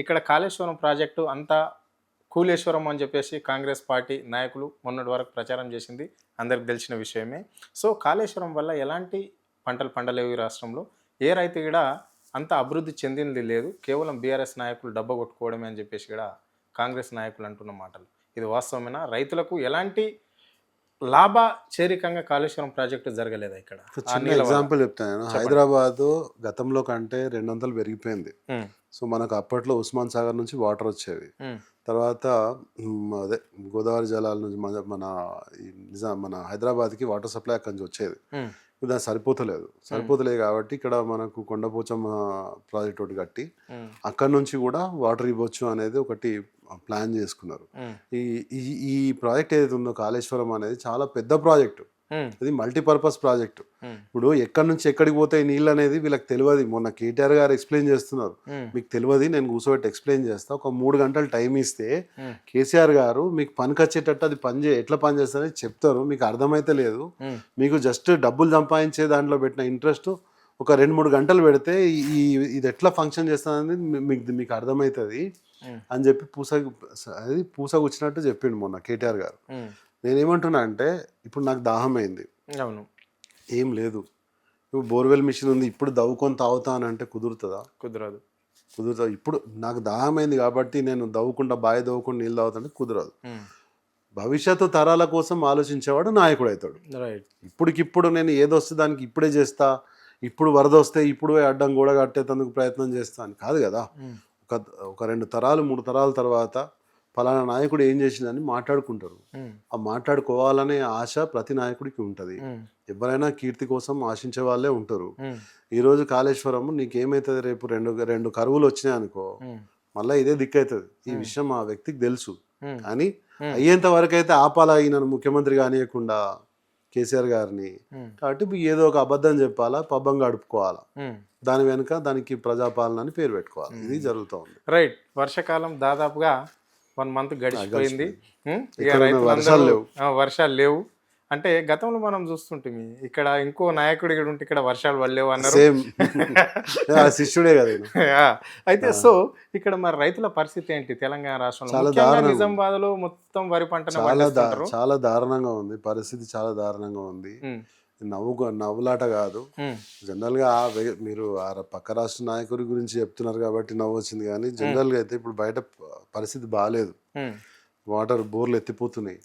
ఇక్కడ కాళేశ్వరం ప్రాజెక్టు అంతా కూలేశ్వరం అని చెప్పేసి కాంగ్రెస్ పార్టీ నాయకులు మొన్నటి వరకు ప్రచారం చేసింది అందరికి తెలిసిన విషయమే. సో కాళేశ్వరం వల్ల ఎలాంటి పంటలు పండలేవు ఈ రాష్ట్రంలో. ఏ రైతు కూడా అంత అభివృద్ధి చెందింది లేదు. కేవలం బీఆర్ఎస్ నాయకులు డబ్బ కొట్టుకోవడమే అని చెప్పేసి కూడా కాంగ్రెస్ నాయకులు అంటున్న మాటలు. ఇది వాస్తవమేనా? రైతులకు ఎలాంటి లాభచేరికంగా కాళేశ్వరం ప్రాజెక్టు జరగలేదా ఇక్కడ? చిన్న ఎగ్జాంపుల్ చెప్తాను. హైదరాబాద్ గతంలో కంటే 200 పెరిగిపోయింది. సో మనకు అప్పట్లో ఉస్మాన్ సాగర్ నుంచి వాటర్ వచ్చేవి. తర్వాత అదే గోదావరి జలాల నుంచి మన హైదరాబాద్కి వాటర్ సప్లై అక్కడి నుంచి వచ్చేది. దానికి సరిపోతలేదు కాబట్టి ఇక్కడ మనకు కొండపోచమ్మ ప్రాజెక్ట్ ఒకటి కట్టి అక్కడ నుంచి కూడా వాటర్ ఇవ్వచ్చు అనేది ఒకటి ప్లాన్ చేసుకున్నారు. ఈ ప్రాజెక్ట్ ఏదైతే ఉందో కాళేశ్వరం అనేది చాలా పెద్ద ప్రాజెక్టు. ఇది మల్టీపర్పస్ ప్రాజెక్టు. ఇప్పుడు ఎక్కడి నుంచి ఎక్కడికి పోతాయి నీళ్ళు అనేది వీళ్ళకి తెలియదు. మొన్న కేటీఆర్ గారు ఎక్స్ప్లెయిన్ చేస్తున్నారు, మీకు తెలియదు, నేను కూర్చోబెట్టి ఎక్స్ప్లెయిన్ చేస్తా, ఒక 3 గంటలు టైం ఇస్తే కేసీఆర్ గారు మీకు పనికి వచ్చేటట్టు అది ఎట్లా పని చేస్తారని చెప్తారు. మీకు అర్థమైతే లేదు, మీకు జస్ట్ డబ్బులు సంపాదించే దాంట్లో పెట్టిన ఇంట్రెస్ట్ ఒక 2-3 గంటలు పెడితే ఇది ఎట్లా ఫంక్షన్ చేస్తుందని మీకు అర్థమవుతుంది అని చెప్పి పూసగుచ్చినట్టు చెప్పిండు మొన్న కేటీఆర్ గారు. నేనేమంటున్నా అంటే ఇప్పుడు నాకు దాహం అయింది, అవును, ఏం లేదు, ఇప్పుడు బోర్వెల్ మిషన్ ఉంది, ఇప్పుడు దవ్వుకొని తాగుతానంటే కుదురుతుందా? కుదరదు. ఇప్పుడు నాకు దాహం అయింది కాబట్టి నేను బావి దవ్వకుండా నీళ్ళు తాగుతానంటే కుదరదు. భవిష్యత్తు తరాల కోసం ఆలోచించేవాడు నాయకుడు అవుతాడు. ఇప్పటికిప్పుడు నేను ఏదొస్తే దానికి ఇప్పుడే చేస్తా, ఇప్పుడు వరద వస్తే ఇప్పుడు అడ్డం కూడా కట్టేందుకు ప్రయత్నం చేస్తా అని కాదు కదా. ఒక 2 తరాలు 3 తరాల తర్వాత ఫలానా నాయకుడు ఏం చేసిందని మాట్లాడుకుంటారు. ఆ మాట్లాడుకోవాలనే ఆశ ప్రతి నాయకుడికి ఉంటుంది. ఎవరైనా కీర్తి కోసం ఆశించే వాళ్ళే ఉంటారు. ఈరోజు కాళేశ్వరం నీకేమవుతుంది, రేపు రెండు కరువులు వచ్చినాయి అనుకో, మళ్ళీ ఇదే దిక్కవుతుంది. ఈ విషయం ఆ వ్యక్తికి తెలుసు. కానీ అయ్యేంత వరకు అయితే ఆపాలా ఈయన ముఖ్యమంత్రి కానియకుండా కేసీఆర్ గారిని. కాబట్టి ఏదో ఒక అబద్ధం చెప్పాలా, పబ్బం గడుపుకోవాలా, దాని వెనుక దానికి ప్రజాపాలన అని పేరు పెట్టుకోవాలి. ఇది జరుగుతూ ఉంది. రైట్. వర్షాకాలం దాదాపుగా 1 మంత్ గడిచిపోయింది. వర్షాలు లేవు అంటే గతంలో మనం చూస్తుంటాం ఇక్కడ ఇంకో నాయకుడు ఇక్కడ ఉంటే ఇక్కడ వర్షాలు పడలేవు అన్నారు. శిష్యుడే కదా. అయితే సో ఇక్కడ మరి రైతుల పరిస్థితి ఏంటి తెలంగాణ రాష్ట్రంలో? నిజామాబాద్ లో మొత్తం వరి పంట చాలా దారుణంగా ఉంది పరిస్థితి, చాలా దారుణంగా ఉంది. నవ్వులాట కాదు. జనరల్ గా మీరు పక్క రాష్ట్ర నాయకుడి గురించి చెప్తున్నారు కాబట్టి నవ్వు వచ్చింది, కానీ జనరల్ గా అయితే ఇప్పుడు బయట పరిస్థితి బాగాలేదు. వాటర్ బోర్లు ఎత్తిపోతున్నాయి.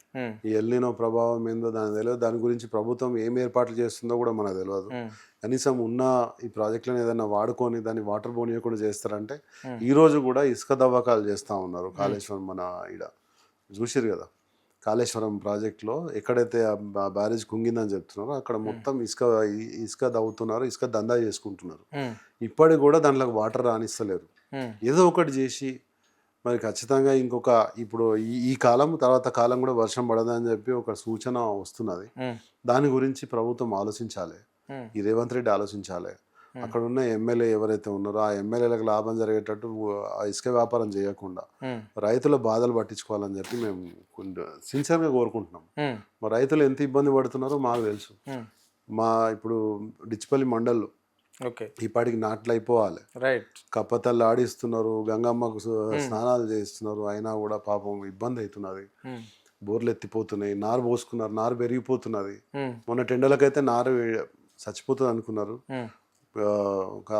ఈ ఎల్నినో ప్రభావం ఏందో దానికి తెలియదు. దాని గురించి ప్రభుత్వం ఏం ఏర్పాట్లు చేస్తుందో కూడా మనకు తెలియదు. కనీసం ఉన్న ఈ ప్రాజెక్టులను ఏదైనా వాడుకొని దాన్ని వాటర్ పోనీయకుండా చేస్తారంటే ఈ రోజు కూడా ఇసుక దవ్వకాలు చేస్తూ ఉన్నారు. కాళేశ్వరం మన ఈడ చూసిరు కదా, కాళేశ్వరం ప్రాజెక్టులో ఎక్కడైతే బ్యారేజ్ కుంగిందని చెప్తున్నారో అక్కడ మొత్తం ఇసుక దవ్వుతున్నారు, ఇసుక దందా చేసుకుంటున్నారు. ఇప్పటికి కూడా దాంట్లోకి వాటర్ రానిస్తలేరు. ఏదో ఒకటి చేసి మరి ఖచ్చితంగా ఇప్పుడు ఈ కాలం తర్వాత కాలం కూడా వర్షం పడదని చెప్పి ఒక సూచన వస్తున్నది. దాని గురించి ప్రభుత్వం ఆలోచించాలి, ఈ రేవంత్ రెడ్డి ఆలోచించాలి. అక్కడ ఉన్న ఎమ్మెల్యే ఎవరైతే ఉన్నారో ఆ ఎమ్మెల్యేలకు లాభం జరిగేటట్టు ఆ ఇసుక వ్యాపారం చేయకుండా రైతుల బాధలు పట్టించుకోవాలని చెప్పి మేము సిన్సియర్గా కోరుకుంటున్నాం. మా రైతులు ఎంత ఇబ్బంది పడుతున్నారో మాకు తెలుసు. ఇప్పుడు డిచ్పల్లి మండల్లో ఇప్పటికి నాట్లు అయిపోవాలి, కప్పతల్లి ఆడిస్తున్నారు, గంగమ్మకు స్నానాలు చేస్తున్నారు, అయినా కూడా పాపం ఇబ్బంది అవుతున్నది. బోర్లు ఎత్తిపోతున్నాయి, నారు పోసుకున్నారు, నారు పెరిగిపోతున్నది. మొన్న టెండర్లకైతే నారు చచ్చిపోతుంది అనుకున్నారు. ఒక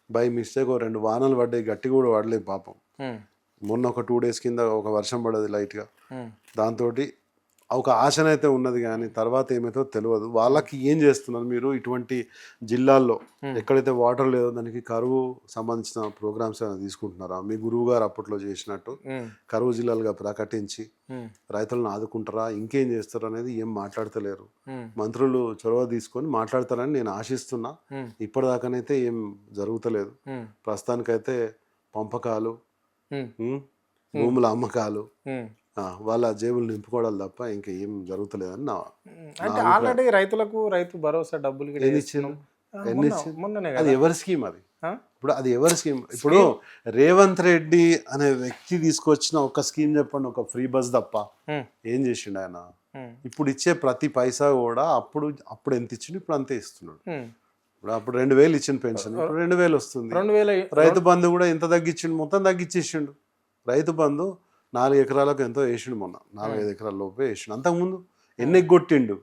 బై మిస్టేక్ 2 వానలు పడ్డాయి, గట్టి కూడా పడలేదు పాపం. మొన్న ఒక 2 days కింద ఒక వర్షం పడదు లైట్గా. దాంతో ఒక ఆశనైతే ఉన్నది, కానీ తర్వాత ఏమైతే తెలియదు. వాళ్ళకి ఏం చేస్తున్నారు మీరు? ఇటువంటి జిల్లాల్లో ఎక్కడైతే వాటర్ లేదో దానికి కరువు సంబంధించిన ప్రోగ్రామ్స్ ఏమైనా తీసుకుంటున్నారా? మీ గురువు గారు అప్పట్లో చేసినట్టు కరువు జిల్లాలుగా ప్రకటించి రైతులను ఆదుకుంటారా? ఇంకేం చేస్తారు అనేది ఏం మాట్లాడతలేరు. మంత్రులు చొరవ తీసుకొని మాట్లాడతారని నేను ఆశిస్తున్నా. ఇప్పటిదాకానైతే ఏం జరుగుతలేదు. ప్రస్తుతానికైతే పంపకాలు, భూముల అమ్మకాలు, వాళ్ళ జేబులు నింపుకోవడాలు తప్ప ఇంకా ఏం జరుగుతలేదని నా. అంటే ఆల్రెడీ రైతు భరోసా డబ్బులు అది ఎవరి స్కీమ్? అది ఇప్పుడు అది ఎవరి స్కీమ్? ఇప్పుడు రేవంత్ రెడ్డి అనే వ్యక్తి తీసుకొచ్చిన ఒక స్కీమ్ చెప్పండి, ఒక ఫ్రీ బస్ తప్ప ఏం చేసిండు ఆయన? ఇప్పుడు ఇచ్చే ప్రతి పైసా కూడా అప్పుడు ఎంత ఇచ్చిండు, ఇప్పుడు అంతే ఇస్తున్నాడు. ఇప్పుడు అప్పుడు 2000 ఇచ్చిన పెన్షన్ ఇప్పుడు 2000 వస్తుంది. 2000 రైతు బంధు కూడా ఇంత తగ్గించిండు, మొత్తం తగ్గించేసిండు. రైతు బంధు 4 ఎకరాలకు ఎంతో వేసిండు, మొన్న 4-5 ఎకరాల లోపే వేసిండు. అంతకుముందు ఎన్ని ఎగ్గొట్టిండు.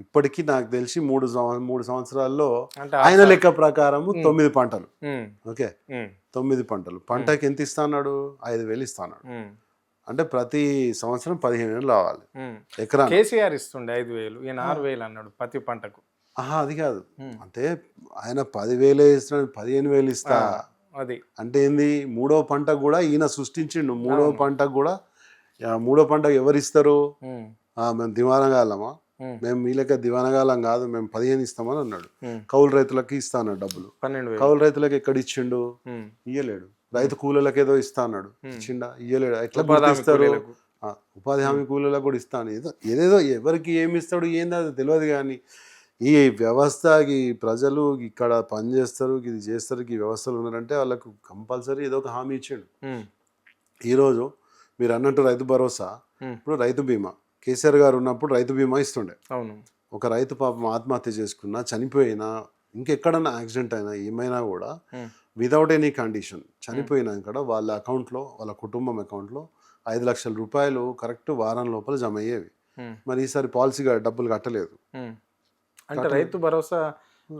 ఇప్పటికీ నాకు తెలిసి 3 సంవత్సరాల్లో అంటే ఆయన లెక్క ప్రకారం 9 పంటలు. ఓకే, 9 పంటలు. పంటకి ఎంత ఇస్తాడు? 5,000 ఇస్తాడు. అంటే ప్రతి సంవత్సరం 15,000 రావాలి ఎకరా. కేసీఆర్ ఇస్తుండే 5,000, ఈయన 6,000 అన్నాడు ప్రతి పంటకు. అది కాదు, అంటే ఆయన 10,000 ఇస్తున్నాడు, 15,000 ఇస్తా. అది అంటే ఏంది? మూడో పంటకు కూడా ఈయన సృష్టించిండు. మూడో పంటకు కూడా, మూడో పంటకు ఎవరు ఇస్తారు? మేము దివానగాలమా? మేము మీ లెక్క దివానగాలం కాదు, మేము 15 ఇస్తామని అన్నాడు. కౌలు రైతులకి ఇస్తా అన్నాడు డబ్బులు. 12,000 కౌలు రైతులకు ఎక్కడ ఇచ్చిండు? ఇయ్యలేడు. రైతు కూలీలకు ఏదో ఇస్తా అన్నాడు, ఇచ్చిండా? ఇయ్యలేడు. ఎట్లా గుర్తిస్తారు? ఉపాధి హామీ కూలీలకు కూడా ఇస్తాను. ఏదేదో ఎవరికి ఏమి ఇస్తాడు ఏంది అది తెలియదు. కానీ ఈ వ్యవస్థకి ప్రజలు ఇక్కడ పనిచేస్తారు, ఇది చేస్తారు, ఈ వ్యవస్థలు ఉన్నారంటే వాళ్ళకు కంపల్సరీ ఏదో ఒక హామీ ఇచ్చిండు. ఈరోజు మీరు అన్నట్టు రైతు భరోసా, ఇప్పుడు రైతు బీమా, కేసీఆర్ గారు ఉన్నప్పుడు రైతు బీమా ఇస్తుండే. అవును. ఒక రైతు పాపం ఆత్మహత్య చేసుకున్నా, చనిపోయినా, ఇంకెక్కడన్నా యాక్సిడెంట్ అయినా, ఏమైనా కూడా వితౌట్ ఎనీ కండిషన్ చనిపోయినాక వాళ్ళ అకౌంట్లో, వాళ్ళ కుటుంబం అకౌంట్లో 5 లక్షల రూపాయలు కరెక్ట్ వారం లోపల జమ అయ్యేవి. మరి ఈసారి పాలసీగా డబ్బులు కట్టలేదు. అంటే రైతు భరోసా,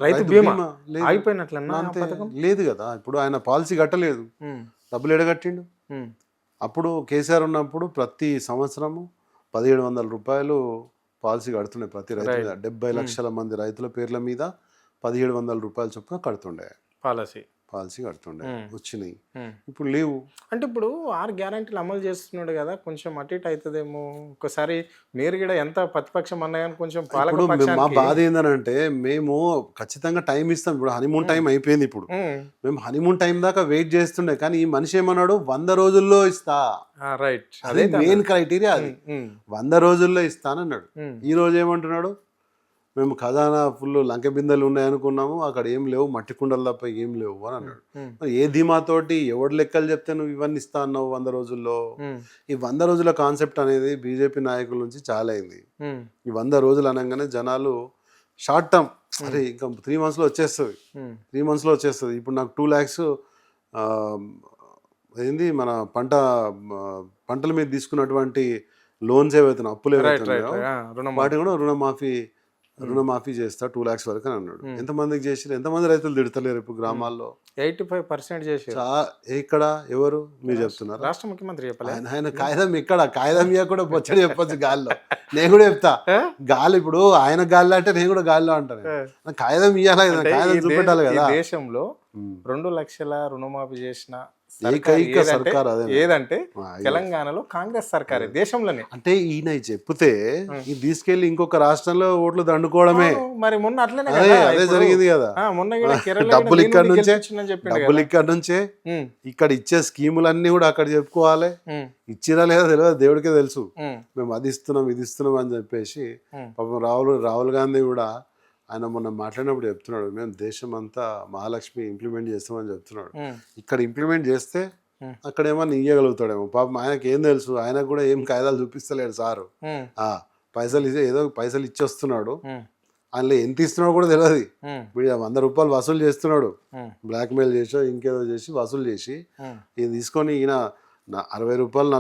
రైతు బీమా అయిపోయినట్లన్నా లేదు కదా. ఇప్పుడు ఆయన పాలసీ కట్టలేదు, డబ్బులు ఎడగట్టిండు. అప్పుడు కేసీఆర్ ఉన్నప్పుడు ప్రతి సంవత్సరము 1,700 రూపాయలు పాలసీ కడుతుండే ప్రతి రైతు మీద. 70 లక్షల మంది రైతుల పేర్ల మీద 1,700 రూపాయల చొప్పున కడుతుండే పాలసీ కడుతుండే. వచ్చినాయి, ఇప్పుడు లేవు. అంటే ఇప్పుడు 6 గ్యారెంటీలు అమలు చేస్తున్నాడు కదా, కొంచెం అటు ఇటు అవుతుందేమో. ఒకసారి మీరు కూడా ఎంత ప్రతిపక్షం అన్నా కానీ కొంచెం మా బాధ ఏంటంటే మేము ఖచ్చితంగా టైం ఇస్తాం. ఇప్పుడు హనీమూన్ టైం అయిపోయింది. ఇప్పుడు మేము హనీమూన్ టైం దాకా వెయిట్ చేస్తుండే. కానీ ఈ మనిషి ఏమన్నాడు? 100 రోజుల్లో ఇస్తా. రైట్, అదే మెయిన్ క్రైటీరియా. అది 100 రోజుల్లో ఇస్తానన్నాడు. ఈ రోజు ఏమంటున్నాడు? మేము ఖజానా ఫుల్ లంక బిందెలు ఉన్నాయనుకున్నాము, అక్కడ ఏం లేవు, మట్టి కుండలు తప్ప ఏం లేవు అని అన్నాడు. ఏ ధీమాతోటి ఎవడు లెక్కలు చెప్తే నువ్వు ఇవన్నీ ఇస్తా అన్నావు 100 రోజుల్లో? ఈ 100 రోజుల కాన్సెప్ట్ అనేది బీజేపీ నాయకుల నుంచి చాలా అయింది. ఈ 100 రోజులు అనగానే జనాలు షార్ట్ టర్మ్, అరే ఇంకా 3 monthsలో వచ్చేస్తుంది, 3 monthsలో వచ్చేస్తుంది. ఇప్పుడు నాకు 2 lakhs ఏంది మన పంటల మీద తీసుకున్నటువంటి లోన్స్ ఏవైతే అప్పులు ఏవైతే వాటి కూడా రుణమాఫీ చేస్తా 2 lakhs వరకు అని అన్నాడు. ఎంతమందికి చేసిరు? ఎంతమంది రైతులు తిడతలేరు ఇప్పుడు గ్రామాల్లో? 85% చేశారు. ఇక్కడ ఎవరు మీరు చెప్తున్నారు? రాష్ట్ర ముఖ్యమంత్రి చెప్పలేదు. ఆయన కాగితం ఇక్కడ కాగితం ఇయ్య కూడా బొచ్చడి చెప్పొచ్చు గాల్లో. నేను కూడా చెప్తా గాలి. ఇప్పుడు ఆయన గాల్లో అంటే నేను కూడా గాల్లో అంటాను. కాగితం ఇయ్యాలా, కాగితం చూపెట్టాలి కదా. దేశంలో 2 లక్షల రుణమాఫీ చేసిన ఏకైక సర్కార్ ఏదంటే తెలంగాణలో కాంగ్రెస్ సర్కారే దేశంలోనే. అంటే ఈయన చెప్తే ఇది తీసుకెళ్లి ఇంకొక రాష్ట్రంలో ఓట్లు దండుకోవడమే. మరి మొన్న అట్లనే అదే జరిగింది కదా. డబ్బులు ఇక్కడ నుంచే ఇక్కడ ఇచ్చే స్కీములన్నీ కూడా అక్కడ చెప్పుకోవాలి. ఇచ్చిరా లేదా తెలియదు, దేవుడికే తెలుసు. మేము అది ఇస్తున్నాం ఇది ఇస్తున్నాం అని చెప్పేసి పాపం రాహుల్ గాంధీ కూడా ఆయన మొన్న మాట్లాడినప్పుడు చెప్తున్నాడు, మేము దేశం అంతా మహాలక్ష్మి ఇంప్లిమెంట్ చేస్తామని చెప్తున్నాడు. ఇక్కడ ఇంప్లిమెంట్ చేస్తే అక్కడ ఏమన్నా ఇయ్యగలుగుతాడేమో. పాపం ఆయనకి ఏం తెలుసు? ఆయనకు కూడా ఏం కాయిదాలు చూపిస్తలేడు సారు. పైసలు ఇచ్చేస్తున్నాడు. అందులో ఎంత ఇస్తున్నాడు కూడా తెలియదు. ఇప్పుడు 100 రూపాయలు వసూలు చేస్తున్నాడు, బ్లాక్ మెయిల్ చేసో ఇంకేదో చేసి వసూలు చేసి ఈయన తీసుకొని ఈయన 60 రూపాయలు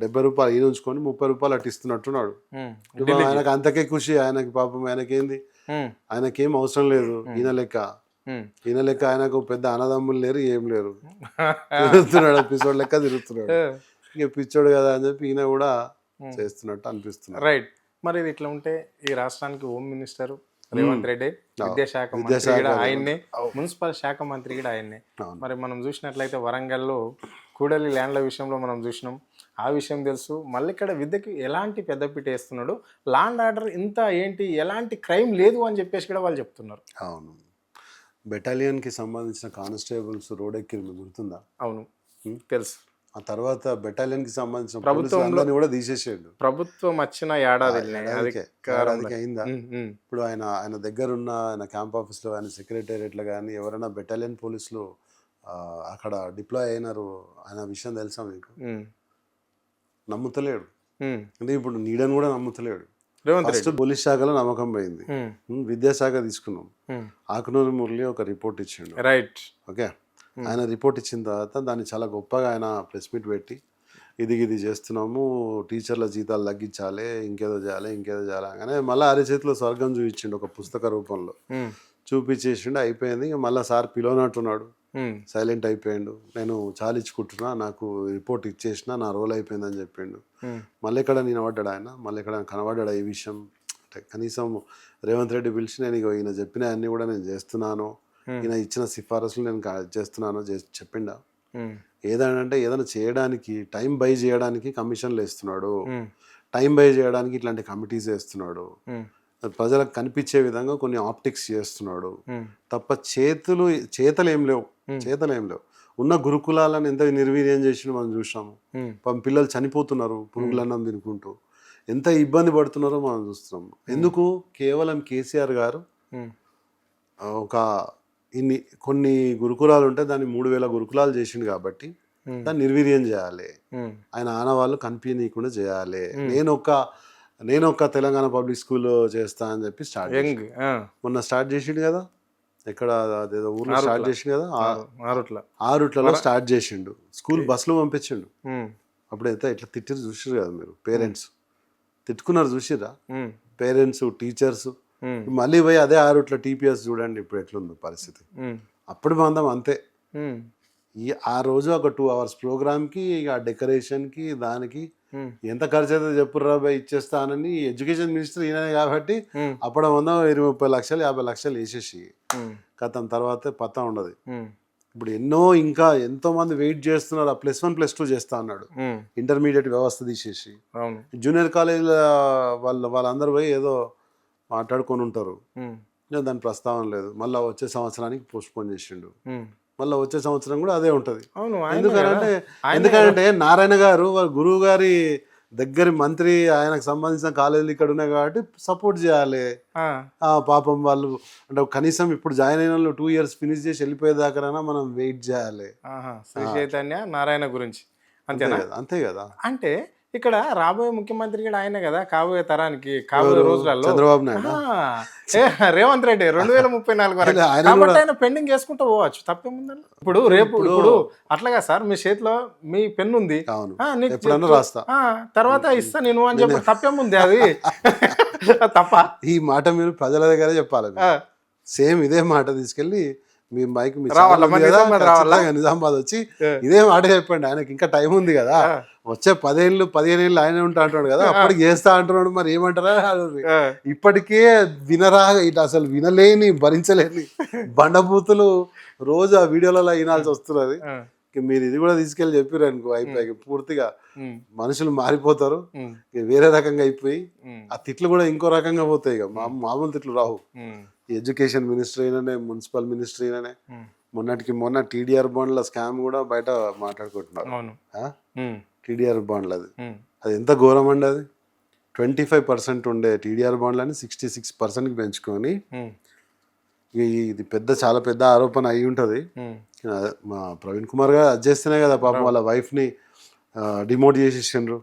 70 రూపాయలు ఈయన ఉంచుకొని 30 రూపాయలు అటు ఇస్తున్నట్టున్నాడు. ఆయనకు అంతకే ఖుషి. ఆయనకి పాపం ఆయనకేంది, ఆయనకేం అవసరం లేదు. ఈయన లెక్క ఆయనకు పెద్ద అన్నదమ్ములు లేరు, ఏం లేరు. తిరుగుతున్నాడు పిచ్చోడు లెక్క తిరుగుతున్నాడు. ఇక పిచ్చోడు కదా అని చెప్పి ఈయన కూడా చేస్తున్నట్టు అనిపిస్తుంది. రైట్. మరి ఇది ఇట్లా ఉంటే ఈ రాష్ట్రానికి హోమ్ మినిస్టర్ రేవంత్ రెడ్డి, విద్యాశాఖ మంత్రి కూడా ఆయన్నే, మున్సిపల్ శాఖ మంత్రి కూడా ఆయన్నే. మరి మనం చూసినట్లయితే వరంగల్లో కూడలి ల్యాండ్ల విషయంలో మనం చూసినాం, ఆ విషయం తెలుసు. మళ్ళీ ఇక్కడ విద్యకి ఎలాంటి పెద్దపీట వేస్తున్నాడు, లాండ్ ఆర్డర్ ఇంత ఏంటి, ఎలాంటి క్రైమ్ లేదు అని చెప్పేసి కూడా వాళ్ళు చెప్తున్నారు. అవును, బెటాలియన్కి సంబంధించిన కానిస్టేబుల్స్ రోడ్ ఎక్కిరు, గుర్తుందా? అవును, తెలుసు. ఆ తర్వాత బెటాలియన్కి సంబంధించిన ప్రభుత్వంలో కూడా తీసేసాడు. ప్రభుత్వం వచ్చిన ఏడాదికి అయిందా? ఇప్పుడు ఆయన దగ్గర ఉన్న ఆయన క్యాంప్ ఆఫీస్లో, ఆయన సెక్రటేరియట్లో కానీ ఎవరైనా బెటాలియన్ పోలీసులు అక్కడ డిప్లాయ్ అయినారు. ఆయన విషయం తెలుసా మీకు? నమ్ముతలేడు. అంటే ఇప్పుడు నీడని కూడా నమ్ముతలేడు. రేవంత్ ఫస్ట్ పోలీస్ శాఖలో నమ్మకం పోయింది. విద్యాశాఖ తీసుకున్నాం. ఆకునూరి మురళి ఒక రిపోర్ట్ ఇచ్చిండు. రైట్. ఓకే, ఆయన రిపోర్ట్ ఇచ్చిన తర్వాత దాన్ని చాలా గొప్పగా ఆయన ప్రెస్ మీట్ పెట్టి ఇది చేస్తున్నాము, టీచర్ల జీతాలు తగ్గించాలి, ఇంకేదో చేయాలి అనగానే మళ్ళీ అరిచేతిలో స్వర్గం చూపించిండు ఒక పుస్తక రూపంలో. చూపించేసిండు, అయిపోయింది. ఇక మళ్ళీ సార్ పిలవనట్టున్నాడు, సైలెంట్ అయిపోయిండు. నేను చాలించుకుంటున్నా, నాకు రిపోర్ట్ ఇచ్చేసిన, నా రోల్ అయిపోయిందని చెప్పిండు. మళ్ళీ ఎక్కడ నిలబడ్డాడు ఆయన, మళ్ళీ ఎక్కడ కనబడ్డాడు ఈ విషయం. అంటే కనీసం రేవంత్ రెడ్డి పిలిచి నేను ఇక ఈయన చెప్పిన అన్ని కూడా నేను చేస్తున్నాను, ఈయన ఇచ్చిన సిఫారసులు నేను చేస్తున్నాను చెప్పిండా? ఏదంటే ఏదైనా చేయడానికి టైం బై చేయడానికి కమిషన్లు వేస్తున్నాడు, టైం బై చేయడానికి ఇట్లాంటి కమిటీస్ వేస్తున్నాడు, ప్రజలకు కనిపించే విధంగా కొన్ని ఆప్టిక్స్ చేస్తున్నాడు తప్ప చేతలు ఏం లేవు. ఉన్న గురుకులాలను ఎంత నిర్వీర్యం చేసిన మనం చూసాము. పిల్లలు చనిపోతున్నారు పురుగులన్నం తినుకుంటూ, ఎంత ఇబ్బంది పడుతున్నారో మనం చూస్తున్నాము. ఎందుకు? కేవలం కేసీఆర్ గారు ఒక కొన్ని గురుకులాలు ఉంటే దాన్ని 3000 గురుకులాలు చేసిండు కాబట్టి దాన్ని నిర్వీర్యం చేయాలి, ఆయన ఆనవాళ్ళు కనిపించకుండా చేయాలి. నేను ఒక తెలంగాణ పబ్లిక్ స్కూల్లో చేస్తా అని చెప్పి మొన్న స్టార్ట్ చేసిండు కదా, ఎక్కడ అదేదో ఊర్లో స్టార్ట్ చేసిండు కదా, ఆరుట్లలో స్టార్ట్ చేసిండు. స్కూల్ బస్సులో పంపించిండు. అప్పుడు ఎంత ఇట్లా తిట్టిరు చూసిరు కదా మీరు, పేరెంట్స్ తిట్టుకున్నారు చూసిరా, పేరెంట్స్ టీచర్స్. మళ్ళీ పోయి అదే ఆరుట్ల టీపీఎస్ చూడండి ఇప్పుడు ఎట్లుందో పరిస్థితి. అప్పుడు మందం అంతే. ఆ రోజు ఒక 2 hours ప్రోగ్రామ్కి, ఇక డెకరేషన్కి, దానికి ఎంత ఖర్చు అయితే చెప్పుర్రా బాయ్ ఇచ్చేస్తానని ఎడ్యుకేషన్ మినిస్టర్ ఈయన కాబట్టి అప్పుడు 20-30 లక్షలు 50 లక్షలు వేసేసి కథం తర్వాత పత్తా ఉండదు. ఇప్పుడు ఇంకా ఎంతో మంది వెయిట్ చేస్తున్నారు. ఆ +1 +2 చేస్తా అన్నాడు, ఇంటర్మీడియట్ వ్యవస్థ తీసేసి. జూనియర్ కాలేజీల వాళ్ళందరూ పోయి ఏదో మాట్లాడుకొని ఉంటారు, దాని ప్రస్తావన లేదు. మళ్ళీ వచ్చే సంవత్సరానికి పోస్ట్పోన్ చేసిండు. మళ్ళీ వచ్చే సంవత్సరం కూడా అదే ఉంటుంది. ఎందుకంటే నారాయణ గారు వాళ్ళ గురువు గారి దగ్గర మంత్రి, ఆయనకు సంబంధించిన కాలేజీలు ఇక్కడ ఉన్నాయి కాబట్టి సపోర్ట్ చేయాలి. పాపం వాళ్ళు అంటే కనీసం ఇప్పుడు జాయిన్ అయిన వాళ్ళు 2 years ఫినిష్ చేసి వెళ్ళిపోయేదాకా మనం వెయిట్ చేయాలి. శ్రీ చైతన్య నారాయణ గురించి అంతే కదా. అంటే ఇక్కడ రాబోయే ముఖ్యమంత్రి కూడా ఆయనే కదా, కాబోయే తరానికి, కాబోయే రోజులలో చంద్రబాబు నాయుడు, రేవంత్ రెడ్డి 2034 వరకు కాబట్టి ఆయన పెండింగ్ చేసుకుంటూ పోవచ్చు, తప్పేముందని. ఇప్పుడు అట్లాగా సార్, మీ చేతిలో మీ పెన్ను ఉంది, తర్వాత ఇస్తా నేను అని చెప్పి తప్పేముంది? అది తప్ప? ఈ మాట మీరు ప్రజల దగ్గరే చెప్పాలి. సేమ్ ఇదే మాట తీసుకెళ్ళి మీ మైక్ నిజామాబాద్ వచ్చి ఇదే మాట చెప్పండి. ఆయనకి ఇంకా టైం ఉంది కదా, వచ్చే 10-15 ఏళ్ళు ఆయన ఉంటా అంటున్నాడు కదా, అప్పటికి చేస్తా అంటున్నాడు. మరి ఏమంటారా? ఇప్పటికే ఇట్లా అసలు వినలేని, భరించలేని బండబూతులు రోజు ఆ వీడియోలలో వినాల్సి వస్తున్నది. మీరు ఇది కూడా తీసుకెళ్ళి చెప్పారు అనుకో, అయిపోయి పూర్తిగా మనుషులు మారిపోతారు, వేరే రకంగా అయిపోయి ఆ తిట్లు కూడా ఇంకో రకంగా పోతాయి. ఇక మామూలు తిట్లు రావు. ఎడ్యుకేషన్ మినిస్టర్ అయిననే, మున్సిపల్ మినిస్టర్ అయిననే, మొన్న టీడీఆర్ బాండ్ల స్కామ్ కూడా బయట మాట్లాడుకుంటున్నారు. టీడీఆర్ బాండ్లు అది ఎంత ఘోరం అండి. అది 25% ఉండే టీడీఆర్ బాండ్లని 66%కి పెంచుకొని, ఇది చాలా పెద్ద ఆరోపణ అయి ఉంటుంది. మా ప్రవీణ్ కుమార్ గారు అది చేస్తేనే కదా పాపం వాళ్ళ వైఫ్ని డిమోట్ చేసేసిండ్రు,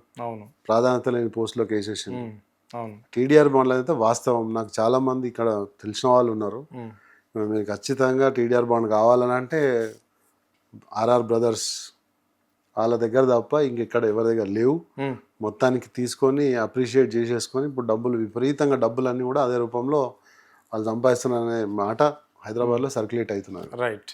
ప్రాధాన్యత లేని పోస్టులోకి వేసేసిండ్రు. టీడీఆర్ బాండ్లు అయితే వాస్తవం. నాకు చాలా మంది ఇక్కడ తెలిసిన వాళ్ళు ఉన్నారు. మీరు ఖచ్చితంగా టీడీఆర్ బాండ్ కావాలని అంటే ఆర్ఆర్ బ్రదర్స్ వాళ్ళ దగ్గర తప్ప ఇంకెక్కడ ఎవరి దగ్గర లేవు. మొత్తానికి తీసుకొని అప్రిషియేట్ చేసేసుకొని ఇప్పుడు విపరీతంగా డబ్బులన్నీ కూడా అదే రూపంలో వాళ్ళు సంపాదిస్తున్నారనే మాట హైదరాబాద్లో సర్క్యులేట్ అవుతున్నారు. రైట్.